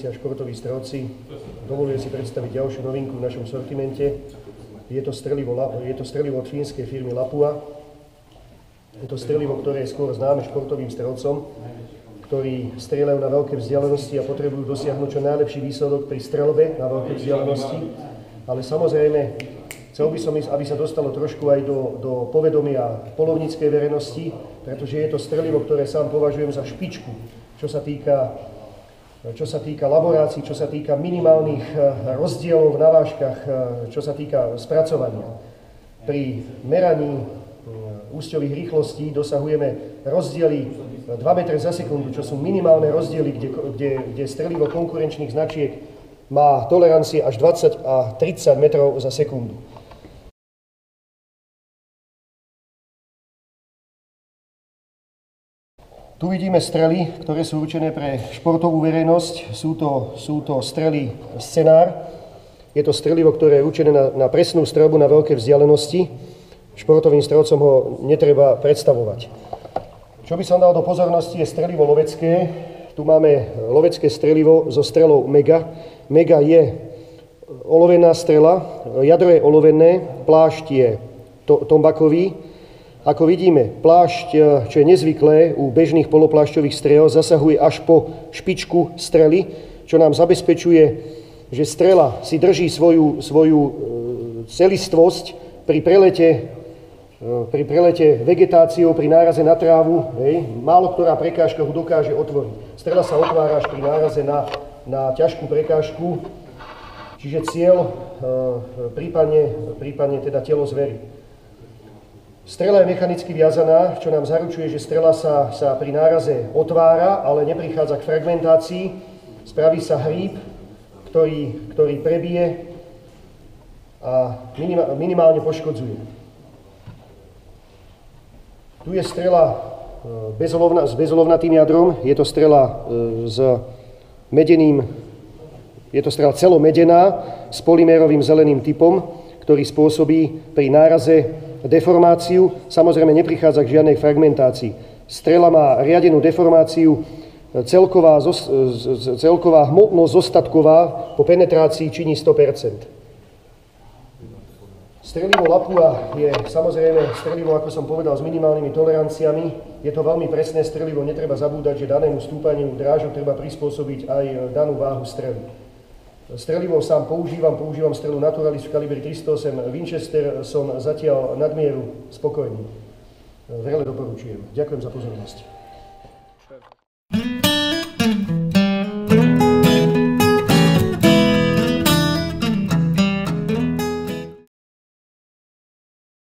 strelníci a športoví strelci, dovolujem si predstaviť ďalšiu novinku v našom sortimente. Je to strelivo od fínskej firmy Lapua. Je to strelivo, ktoré je skôr známe športovým strelcom, ktorí strieľajú na veľké vzdialenosti a potrebujú dosiahnuť čo najlepší výsledok pri streľbe na veľké vzdialenosti. Ale samozrejme, chcel by som, aby sa dostalo trošku aj do povedomia poľovníckej verejnosti, pretože je to strelivo, ktoré sám považujem za špičku, čo sa týka laborácií, čo sa týka minimálnych rozdielov v navážkach, čo sa týka spracovania. Pri meraní úsťových rýchlostí dosahujeme rozdiely 2 metre za sekundu, čo sú minimálne rozdiely, kde strelivo konkurenčných značiek má tolerancie až 20 a 30 metrov za sekundu. Tu vidíme strely, ktoré sú určené pre športovú verejnosť. Sú to strely Scenár. Je to strelivo, ktoré je určené na presnú streľbu na veľké vzdialenosti. Športovým strelcom ho netreba predstavovať. Čo by som dal do pozornosti, je strelivo lovecké. Tu máme lovecké strelivo so strelou Mega. Mega je olovená strela, jadro je olovené, plášť je tombakový. Ako vidíme, plášť, čo je nezvyklé u bežných poloplášťových strel, zasahuje až po špičku strely, čo nám zabezpečuje, že strela si drží svoju celistvosť pri prelete vegetáciou, pri náraze na trávu. Málo ktorá prekážka ho dokáže otvoriť. Strela sa otvára až pri náraze na ťažkú prekážku, čiže cieľ, prípadne teda telo zvery. Strela je mechanicky viazaná, čo nám zaručuje, že strela sa pri náraze otvára, ale neprichádza k fragmentácii. Spraví sa hríb, ktorý prebije a minimálne poškodzuje. Tu je strela s bezolovnatým jadrom. Je to strela je to strela celomedená s polymérovým zeleným typom, ktorý spôsobí pri náraze deformáciu. Samozrejme neprichádza k žiadnej fragmentácii. Strela má riadenú deformáciu, celková hmotnosť zostatková po penetrácii činí 100%. Strelivo Lapua je samozrejme strelivo, ako som povedal, s minimálnymi toleranciami. Je to veľmi presné strelivo, netreba zabúdať, že danému stúpaniu drážok treba prispôsobiť aj danú váhu strely. Strelivo sám používam strelu Naturalis v kalibri 308 Winchester, som zatiaľ nadmieru spokojný. Veľmi doporučujem. Ďakujem za pozornosť.